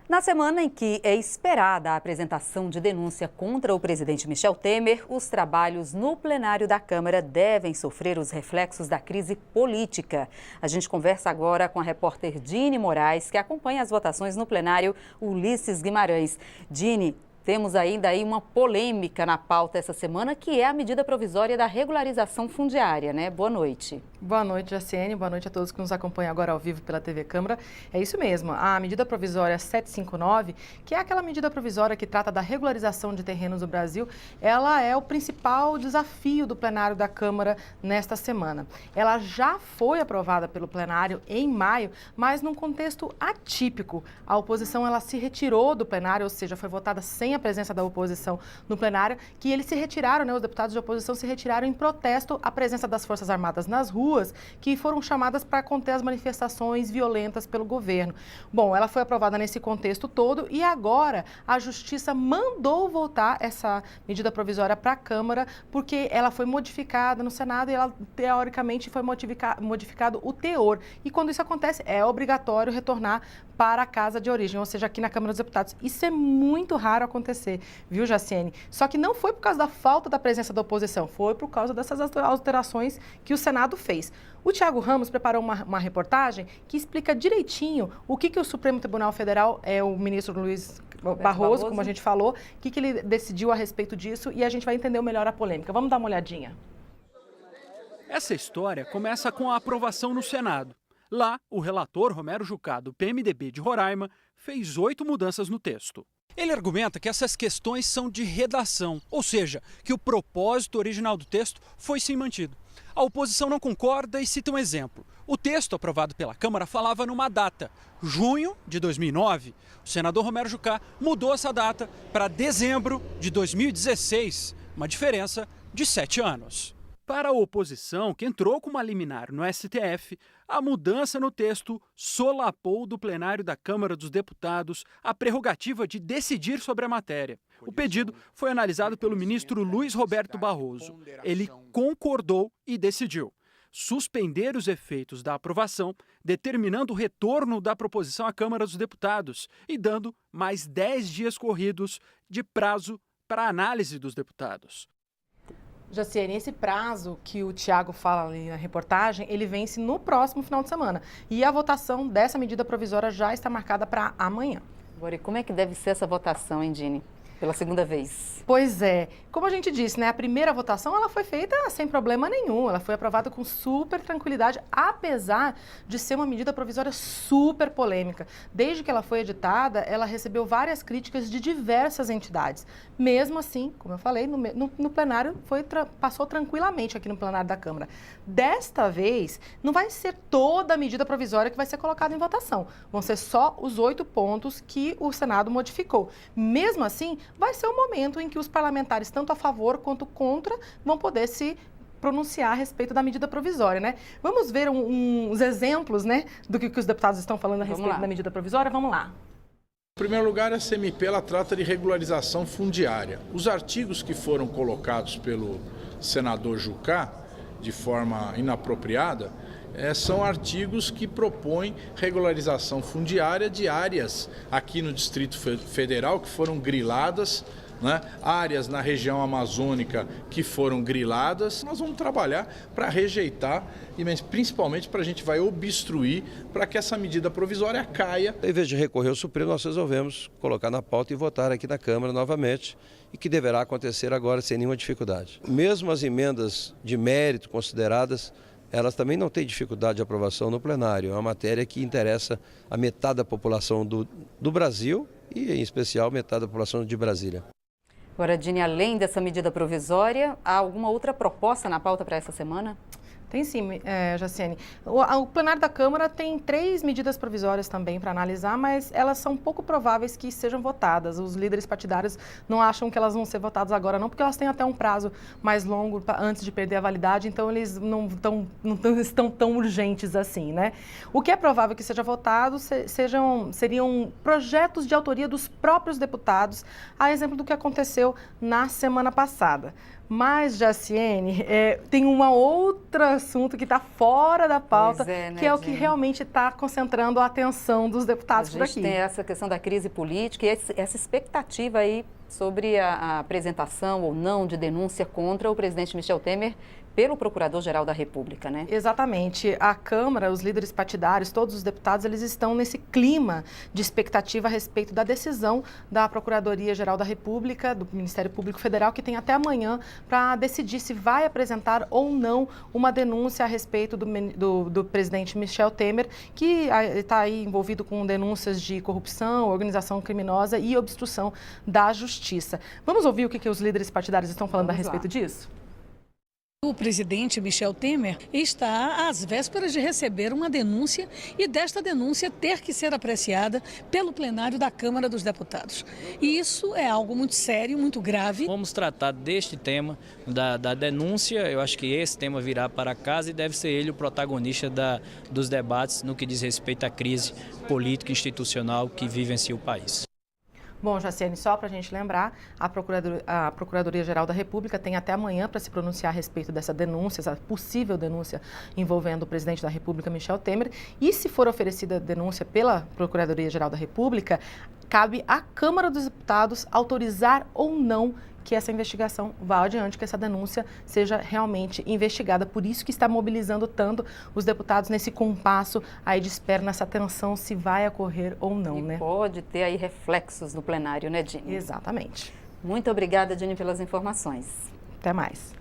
Na semana em que é esperada a apresentação de denúncia contra o presidente Michel Temer, os trabalhos no plenário da Câmara devem sofrer os reflexos da crise política. A gente conversa agora com a repórter Dini Moraes, que acompanha as votações no plenário Ulisses Guimarães. Dini, temos ainda aí uma polêmica na pauta essa semana, que é a medida provisória da regularização fundiária, né? Boa noite. Boa noite, Jaciene. Boa noite a todos que nos acompanham agora ao vivo pela TV Câmara. É isso mesmo, a medida provisória 759, que é aquela medida provisória que trata da regularização de terrenos do Brasil, ela é o principal desafio do plenário da Câmara nesta semana. Ela já foi aprovada pelo plenário em maio, mas num contexto atípico. A oposição ela se retirou do plenário, ou seja, foi votada sem a presença da oposição no plenário, que eles se retiraram, né, os deputados de oposição se retiraram em protesto à presença das Forças Armadas nas ruas, que foram chamadas para conter as manifestações violentas pelo governo. Bom, ela foi aprovada nesse contexto todo e agora a Justiça mandou voltar essa medida provisória para a Câmara, porque ela foi modificada no Senado e ela, teoricamente, foi modificado o teor. E quando isso acontece, é obrigatório retornar para a casa de origem, ou seja, aqui na Câmara dos Deputados. Isso é muito raro acontecer, viu, Jaciene? Só que não foi por causa da falta da presença da oposição, foi por causa dessas alterações que o Senado fez. O Thiago Ramos preparou uma reportagem que explica direitinho o que o Supremo Tribunal Federal, o ministro Luiz Barroso, como a gente falou, o que ele decidiu a respeito disso, e a gente vai entender melhor a polêmica. Vamos dar uma olhadinha. Essa história começa com a aprovação no Senado. Lá, o relator Romero Jucá, do PMDB de Roraima, fez 8 mudanças no texto. Ele argumenta que essas questões são de redação, ou seja, que o propósito original do texto foi sim mantido. A oposição não concorda e cita um exemplo. O texto aprovado pela Câmara falava numa data, junho de 2009. O senador Romero Jucá mudou essa data para dezembro de 2016, uma diferença de 7 anos. Para a oposição, que entrou com uma liminar no STF, a mudança no texto solapou do plenário da Câmara dos Deputados a prerrogativa de decidir sobre a matéria. O pedido foi analisado pelo ministro Luiz Roberto Barroso. Ele concordou e decidiu suspender os efeitos da aprovação, determinando o retorno da proposição à Câmara dos Deputados e dando mais 10 dias corridos de prazo para a análise dos deputados. Jaciene, esse prazo que o Thiago fala ali na reportagem, ele vence no próximo final de semana. E a votação dessa medida provisória já está marcada para amanhã. Agora, e como é que deve ser essa votação, hein, Dini? Pela segunda vez. Pois é. Como a gente disse, né, a primeira votação ela foi feita sem problema nenhum. Ela foi aprovada com super tranquilidade, apesar de ser uma medida provisória super polêmica. Desde que ela foi editada, ela recebeu várias críticas de diversas entidades. Mesmo assim, como eu falei, no plenário passou tranquilamente aqui no plenário da Câmara. Desta vez, não vai ser toda a medida provisória que vai ser colocada em votação. Vão ser só os 8 pontos que o Senado modificou. Mesmo assim, vai ser o momento em que os parlamentares, tanto a favor quanto contra, vão poder se pronunciar a respeito da medida provisória, né? Vamos ver uns exemplos, né, do que os deputados estão falando a respeito da medida provisória? Vamos lá. Em primeiro lugar, a CMP ela trata de regularização fundiária. Os artigos que foram colocados pelo senador Jucá, de forma inapropriada, são artigos que propõem regularização fundiária de áreas aqui no Distrito Federal que foram griladas, né? Áreas na região amazônica que foram griladas. Nós vamos trabalhar para rejeitar e principalmente para a gente vai obstruir para que essa medida provisória caia. Em vez de recorrer ao Supremo, nós resolvemos colocar na pauta e votar aqui na Câmara novamente, e que deverá acontecer agora sem nenhuma dificuldade. Mesmo as emendas de mérito consideradas, elas também não têm dificuldade de aprovação no plenário. É uma matéria que interessa a metade da população do Brasil e, em especial, metade da população de Brasília. Agora, Dini, além dessa medida provisória, há alguma outra proposta na pauta para essa semana? Tem sim, Jaciene. O plenário da Câmara tem 3 medidas provisórias também para analisar, mas elas são pouco prováveis que sejam votadas. Os líderes partidários não acham que elas vão ser votadas agora não, porque elas têm até um prazo mais longo antes de perder a validade, então eles não estão tão urgentes assim, né? O que é provável que seja votado seriam projetos de autoria dos próprios deputados, a exemplo do que aconteceu na semana passada. Mas, Jaciene, tem um outro assunto que está fora da pauta, que é o que realmente está concentrando a atenção dos deputados por aqui. A gente tem essa questão da crise política e essa expectativa aí sobre a apresentação ou não de denúncia contra o presidente Michel Temer pelo Procurador-Geral da República, né? Exatamente. A Câmara, os líderes partidários, todos os deputados, eles estão nesse clima de expectativa a respeito da decisão da Procuradoria-Geral da República, do Ministério Público Federal, que tem até amanhã para decidir se vai apresentar ou não uma denúncia a respeito do presidente Michel Temer, que está aí envolvido com denúncias de corrupção, organização criminosa e obstrução da justiça. Vamos ouvir o que os líderes partidários estão falando a respeito disso? O presidente Michel Temer está às vésperas de receber uma denúncia e desta denúncia ter que ser apreciada pelo plenário da Câmara dos Deputados. E isso é algo muito sério, muito grave. Vamos tratar deste tema, da denúncia. Eu acho que esse tema virá para casa e deve ser ele o protagonista dos debates no que diz respeito à crise política e institucional que vivencia o país. Bom, Jaciene, só para a gente lembrar, a Procuradoria-Geral da República tem até amanhã para se pronunciar a respeito dessa denúncia, essa possível denúncia envolvendo o presidente da República, Michel Temer. E se for oferecida a denúncia pela Procuradoria-Geral da República, cabe à Câmara dos Deputados autorizar ou não que essa investigação vá adiante, que essa denúncia seja realmente investigada. Por isso que está mobilizando tanto os deputados nesse compasso aí de espera, nessa tensão se vai ocorrer ou não, né? Pode ter aí reflexos no plenário, né, Dini? Exatamente. Muito obrigada, Dini, pelas informações. Até mais.